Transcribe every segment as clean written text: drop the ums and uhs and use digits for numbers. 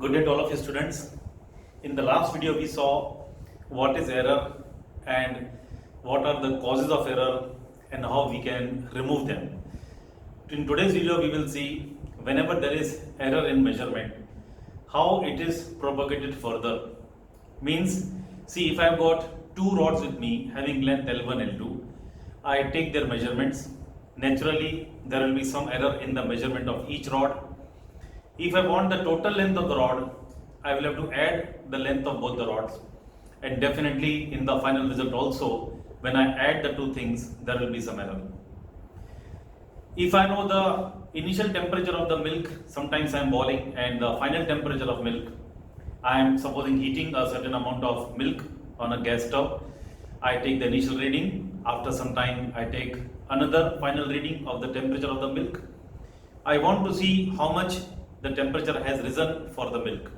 Good day to all of you students. In the last video we saw what is error and what are the causes of error and how we can remove them. In today's video we will see whenever there is error in measurement, how it is propagated further. Means, see, if I have got two rods with me having length L1, L2, I take their measurements. Naturally there will be some error in the measurement of each rod. If I want the total length of the rod, I will have to add the length of both the rods, and definitely in the final result also, when I add the two things, there will be some error. If I know the initial temperature of the milk, sometimes I am boiling, and the final temperature of milk, I am supposing heating a certain amount of milk on a gas stove. I take the initial reading, after some time I take another final reading of the temperature of the milk. I want to see how much the temperature has risen for the milk.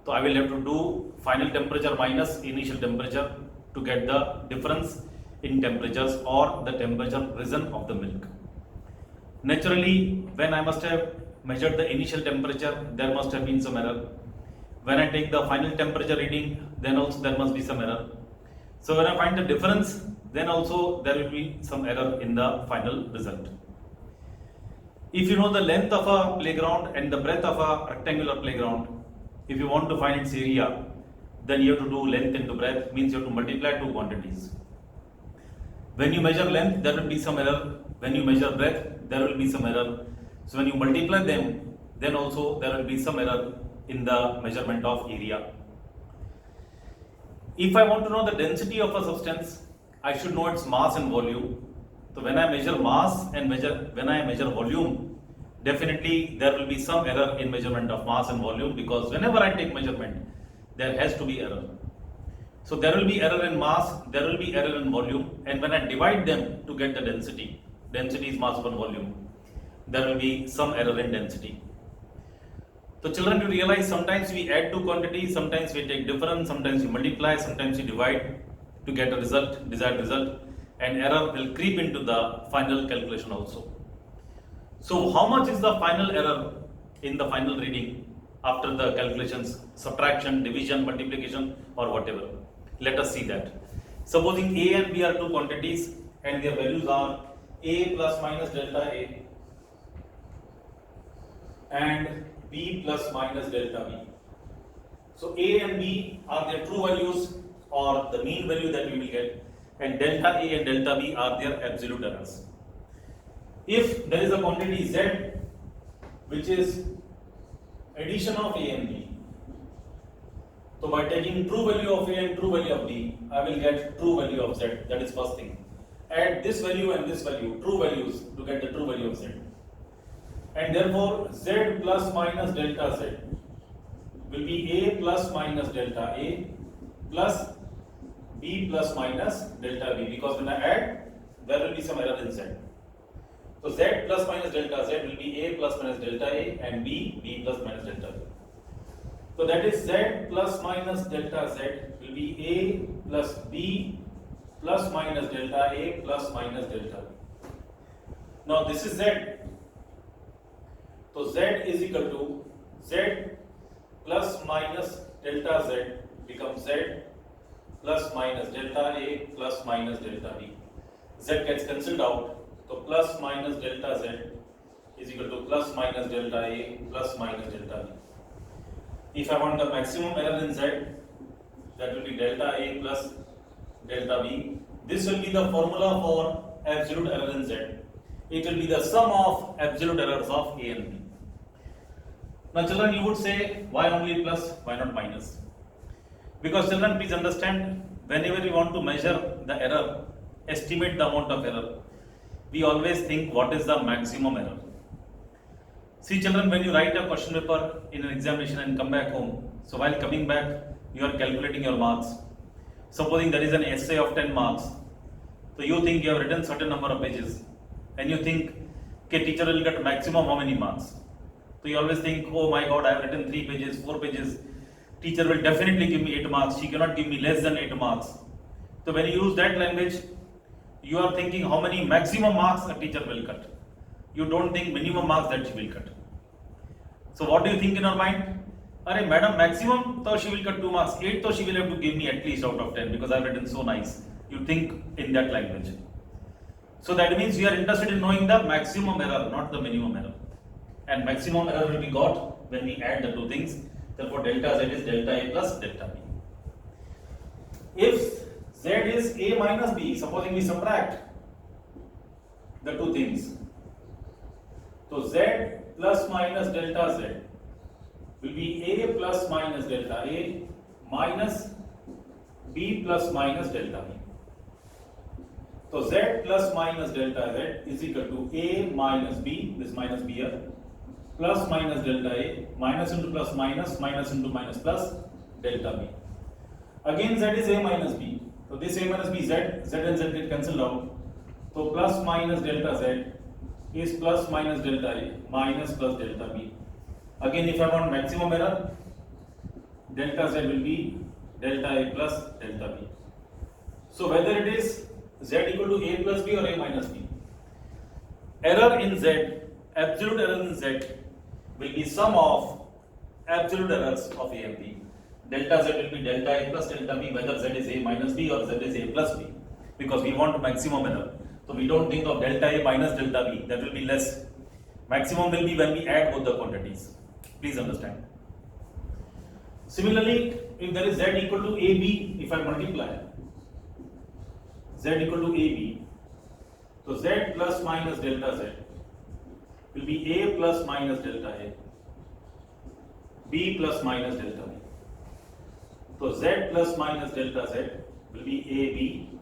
So I will have to do final temperature minus initial temperature to get the difference in temperatures or the temperature risen of the milk. Naturally, when I must have measured the initial temperature, there must have been some error. When I take the final temperature reading, then also there must be some error. So when I find the difference, then also there will be some error in the final result. If you know the length of a playground and the breadth of a rectangular playground, if you want to find its area, then you have to do length into breadth, means you have to multiply two quantities. When you measure length, there will be some error. When you measure breadth, there will be some error. So when you multiply them, then also there will be some error in the measurement of area. If I want to know the density of a substance, I should know its mass and volume. So when I measure mass and when I measure volume, definitely there will be some error in measurement of mass and volume, because whenever I take measurement, there has to be error. So there will be error in mass, there will be error in volume, and when I divide them to get the density is mass upon volume, there will be some error in density. So children, you realize sometimes we add two quantities, sometimes we take difference, sometimes we multiply, sometimes we divide to get a result, desired result, and error will creep into the final calculation also. So how much is the final error in the final reading after the calculations, subtraction, division, multiplication, or whatever? Let us see that. Supposing A and B are two quantities and their values are A plus minus delta A and B plus minus delta B. So A and B are their true values or the mean value that we will get, and delta A and delta B are their absolute errors. If there is a quantity Z which is addition of A and B, so by taking true value of A and true value of B, I will get true value of Z. That is first thing. Add this value and this value, true values, to get the true value of Z. And therefore Z plus minus delta Z will be A plus minus delta A plus B plus minus delta B, because when I add, there will be some error in Z. So Z plus minus delta Z will be A plus minus delta A and B plus minus delta B. So that is Z plus minus delta Z will be A plus B plus minus delta A plus minus delta B. Now this is Z. So Z is equal to Z plus minus delta Z becomes Z plus minus delta A plus minus delta B. Z gets cancelled out. So plus minus delta Z is equal to plus minus delta A plus minus delta B. If I want the maximum error in Z, that will be delta A plus delta B. This will be the formula for absolute error in Z. It will be the sum of absolute errors of A and B. Now children, you would say, why only plus, why not minus? Because children, please understand, whenever you want to measure the error, estimate the amount of error, we always think what is the maximum error. See children, when you write a question paper in an examination and come back home, so while coming back, you are calculating your marks. Supposing there is an essay of 10 marks, so you think you have written certain number of pages, and you think, okay, teacher will get maximum how many marks? So you always think, oh my God, I have written 3 pages, 4 pages, teacher will definitely give me 8 marks, she cannot give me less than 8 marks. So when you use that language, you are thinking how many maximum marks a teacher will cut. You don't think minimum marks that she will cut. So what do you think in your mind? अरे madam maximum तो she will cut 2 marks, 8 तो she will have to give me at least out of 10 because I've written so nice. You think in that language. So that means we are interested in knowing the maximum error, not the minimum error. And maximum error will be got when we add the two things. Therefore delta z is delta a plus delta b. If z is a minus b, supposing we subtract the two things, so z plus minus delta z will be a plus minus delta a minus b plus minus delta b. So z plus minus delta z is equal to a minus b, this minus b here, plus minus delta a, minus into plus minus, minus into minus plus delta b. Again z is a minus b, so this a minus b, z and z get cancelled out. So plus minus delta z is plus minus delta a minus plus delta b. Again if I want maximum error, delta z will be delta a plus delta b. So whether it is z equal to a plus b or a minus b, error in z, absolute error in z will be sum of absolute errors of a and b. Delta z will be delta a plus delta b, whether z is a minus b or z is a plus b, because we want maximum error. So we don't think of delta a minus delta b, that will be less. Maximum will be when we add both the quantities. Please understand. Similarly, if there is z equal to ab, if I multiply z equal to ab, so z plus minus delta z will be a plus minus delta a, b plus minus delta b. So z plus minus delta z will be ab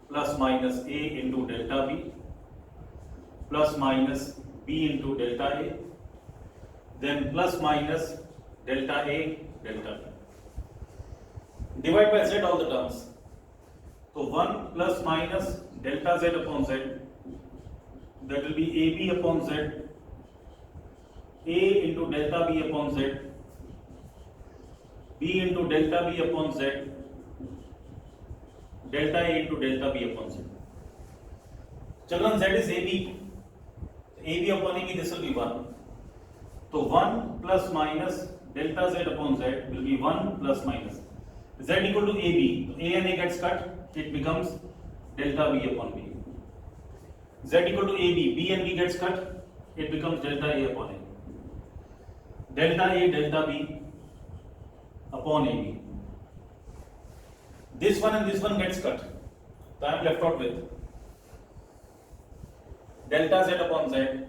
plus minus a into delta b plus minus b into delta a, then plus minus delta a delta b. Divide by z all the terms. So 1 plus minus delta z upon z, that will be ab upon z, a into delta b upon z, b into delta b upon z, delta a into delta b upon z. Children, z is ab upon ab, this will be 1. So 1 plus minus delta z upon z will be 1 plus minus z equal to ab, so a and a gets cut, it becomes delta b upon b. Z equal to ab, b and b gets cut, it becomes delta a upon a. Delta a delta b upon ab. This one and this one gets cut, so I am left out with delta z upon z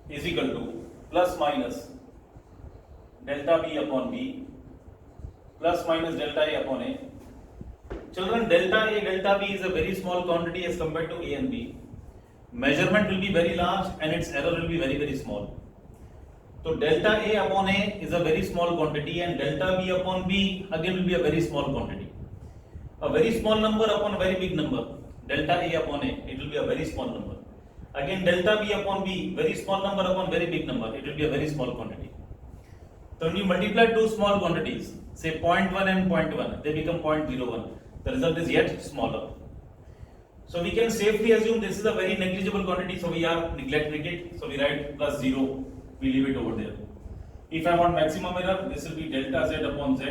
is equal to plus minus delta b upon b plus minus delta a upon a. Children, delta a delta b is a very small quantity as compared to a and b. Measurement will be very large and its error will be very small. So delta a upon a is a very small quantity and delta b upon b again will be a very small quantity. A very small number upon a very big number. Delta a upon a, it will be a very small number. Again delta b upon b, very small number upon very big number, it will be a very small quantity. So when you multiply two small quantities, say 0.1 and 0.1, they become 0.01. The result is yet smaller. So we can safely assume this is a very negligible quantity, so we are neglecting it. So we write plus 0, we leave it over there. If I want maximum error, this will be delta z upon z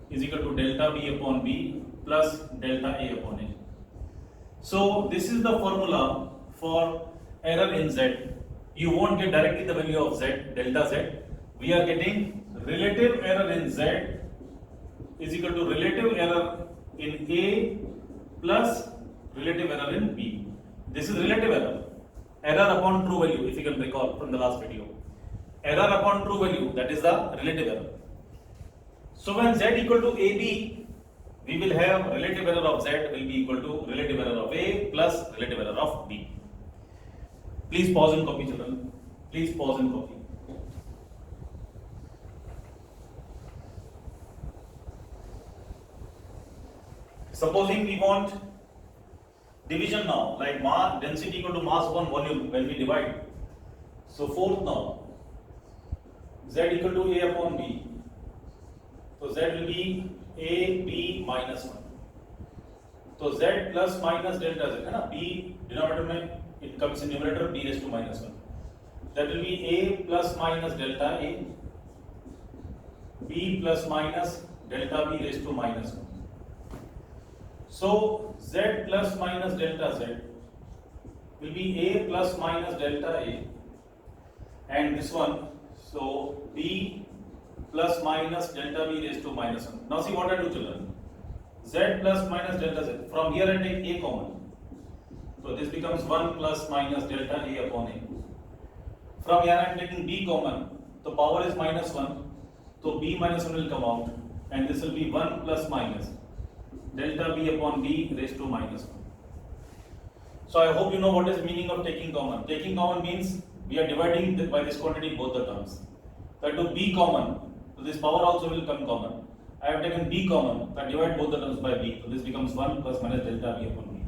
is equal to delta b upon b plus delta a upon a. So this is the formula for error in z. You won't get directly the value of z, delta z. We are getting relative error in z is equal to relative error in a plus relative error in b. This is relative error. Error upon true value, if you can recall from the last video. Error upon true value, that is the relative error. So when z equal to ab, we will have relative error of z will be equal to relative error of a plus relative error of b. Please pause and copy, children. Please pause and copy. Supposing we want division now, like mass density equal to mass upon volume when we divide. So fourth now, z equal to a upon b. So z will be a b minus 1. So z plus minus delta z, है ना? b denominator में it comes in numerator b raised to minus 1. That will be a plus minus delta a b plus minus delta b raised to minus 1. So z plus minus delta z will be a plus minus delta a, and this one, so b plus minus delta b raised to minus 1. Now see what I do, children. Z plus minus delta z. From here I take a common. So this becomes 1 plus minus delta a upon a. From here I am taking b common. The power is minus 1. So b minus 1 will come out, and this will be 1 plus minus delta b upon b raised to minus 1. So I hope you know what is the meaning of taking common. Taking common means we are dividing by this quantity both the terms. That to b common, so this power also will come common. I have taken b common, that divide both the terms by b. So this becomes 1 plus minus delta b upon b.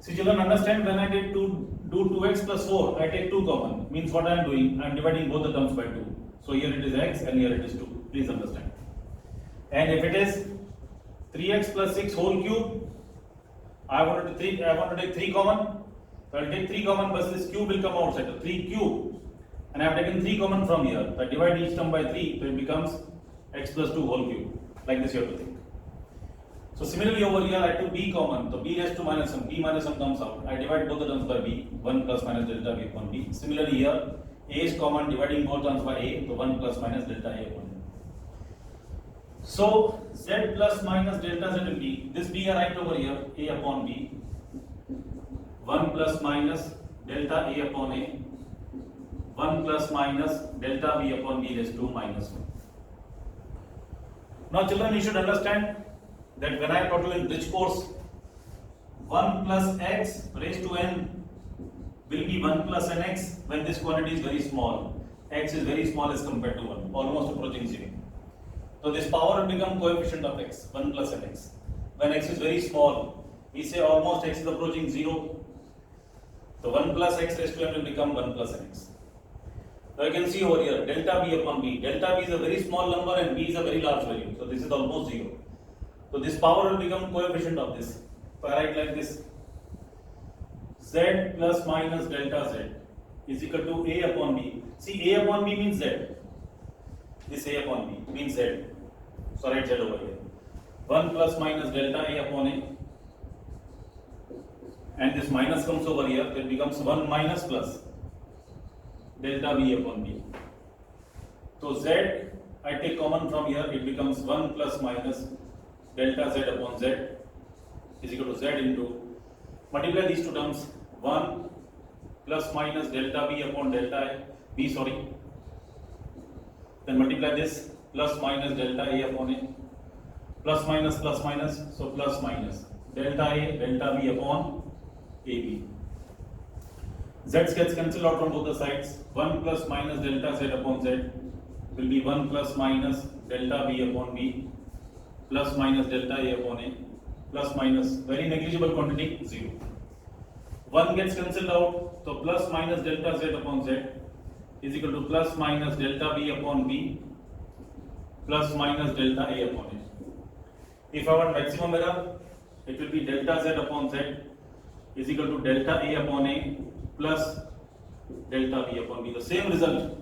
See children, understand, when I take do 2x plus 4, I take 2 common. Means what I am doing, I am dividing both the terms by 2. So here it is x and here it is 2. Please understand. And if it is 3x plus 6 whole cube, I want to take 3 common. So I will take 3 common, but this cube will come outside. So 3 cube. And I have taken 3 common from here. So I divide each term by 3, so it becomes x plus 2 whole cube. Like this you have to think. So similarly over here I took b common. So b raised to minus 1. b minus 1 comes out. I divide both the terms by b. 1 plus minus delta b upon b. Similarly here a is common, dividing both terms by a. So 1 plus minus delta a upon b. So z plus minus delta z will be, this b I write over here, a upon b. 1 plus minus delta a upon a. 1 plus minus delta b upon b raised to minus 1. Now children, you should understand that when I taught you in rich course, 1 plus x raised to n will be 1 plus nx when this quantity is very small. X is very small as compared to 1, almost approaching 0. So this power will become coefficient of x, 1 plus nx. When x is very small, we say almost x is approaching 0. So 1 plus x raised to n will become 1 plus nx. So you can see over here, delta b upon b. Delta b is a very small number and b is a very large value. So this is almost 0. So this power will become coefficient of this. So I write like this. Z plus minus delta z is equal to a upon b. See, a upon b means z. This a upon b means z. So write z over here. 1 plus minus delta a upon a. And this minus comes over here. It becomes 1 minus plus delta b upon b. So z, I take common from here. It becomes 1 plus minus delta z upon z is equal to z into, multiply these two terms, 1 plus minus delta b upon delta b, then multiply this plus minus delta a upon a, plus minus, so plus minus delta a delta b upon ab. Z gets cancelled out from both the sides. 1 plus minus delta z upon z will be 1 plus minus delta b upon b, plus minus delta a upon a, plus minus very negligible quantity 0. 1 gets cancelled out, so plus minus delta z upon z is equal to plus minus delta b upon b, plus minus delta a upon a. If I want maximum error, it will be delta z upon z is equal to delta a upon a plus delta b upon b. The same result.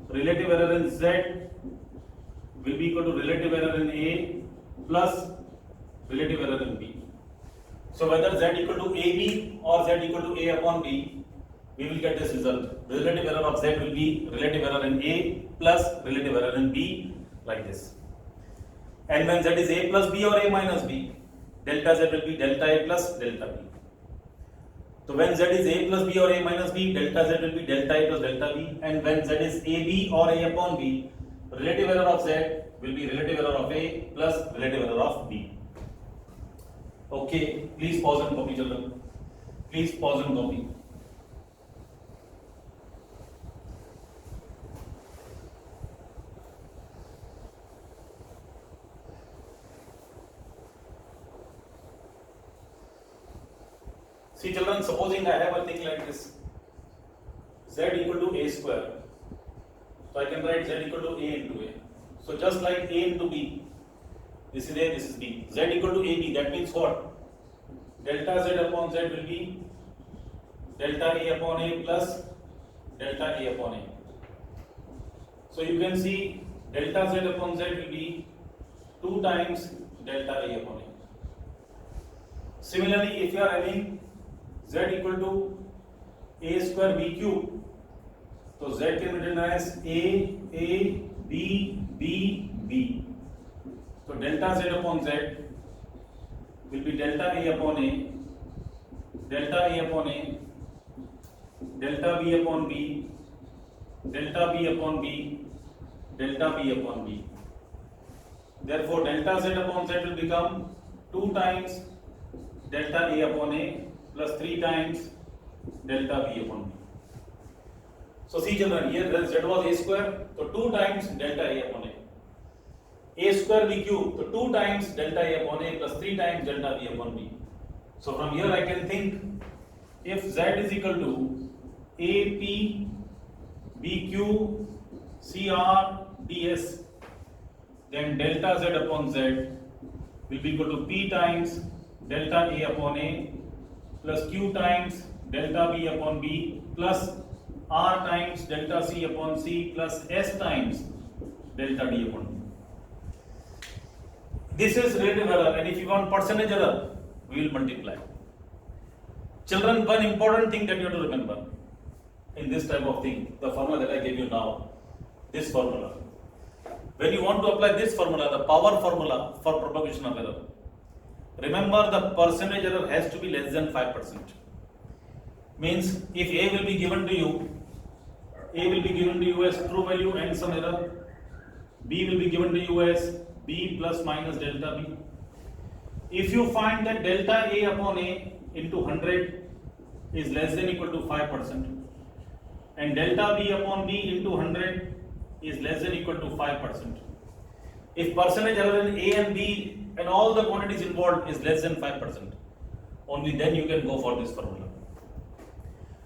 Relative error in z will be equal to relative error in a plus relative error in b. So whether z equal to ab or z equal to a upon b, we will get this result. The relative error of z will be relative error in a plus relative error in b, like this. And when z is a plus b or a minus b, delta z will be delta a plus delta b. So when z is a plus b or a minus b, delta z will be delta a plus delta b. And when z is ab or a upon b, relative error of z will be relative error of a plus relative error of b. Okay, please pause and copy, children. Please pause and copy. See children, supposing I have a thing like this, z equal to a square. So I can write z equal to a into a. So just like a into b, this is a, this is b. Z equal to ab, that means what? Delta z upon z will be delta a upon a plus delta a upon a. So you can see delta z upon z will be 2 times delta a upon a. Similarly, if you are having z equal to a square b cube, so z can be written as a b b b. So delta z upon z will be delta a upon a, delta a upon a, delta b upon b, delta b upon b, delta b upon b. Therefore, delta z upon z will become 2 times delta a upon a plus 3 times delta b upon b. So see children, here z was a square, so 2 times delta a upon a. A square b cube, so 2 times delta a upon a plus 3 times delta b upon b. So from here I can think, if z is equal to ap bq cr ds, then delta z upon z will be equal to p times delta a upon a plus q times delta b upon b plus r times delta c upon c plus s times delta d upon d. This is relative error, and if you want percentage error, we will multiply. Children, one important thing that you have to remember in this type of thing, the formula that I gave you now, this formula. When you want to apply this formula, the power formula for propagation of error, remember the percentage error has to be less than 5%. Means if A will be given to you, A will be given to you as true value and some error, B will be given to you as B plus minus delta B. If you find that delta A upon A into 100 is less than equal to 5% and delta B upon B into 100 is less than equal to 5%. If percentage error in A and B and all the quantities involved is less than 5%, only then you can go for this formula.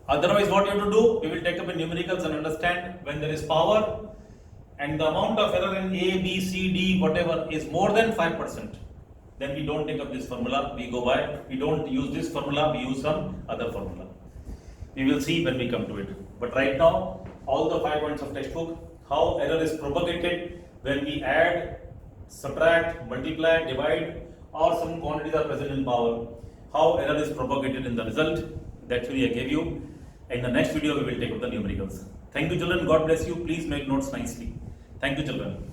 Otherwise, what you have to do, we will take up in numericals and understand when there is power and the amount of error in A, B, C, D, whatever is more than 5%, then we don't take up this formula, we don't use this formula, we use some other formula. We will see when we come to it. But right now, all the 5 points of textbook, how error is propagated when we add, subtract, multiply, divide, or some quantities are present in power, how error is propagated in the result, that theory I gave you. In the next video, we will take up the numericals. Thank you children, God bless you, please make notes nicely. Thank you children.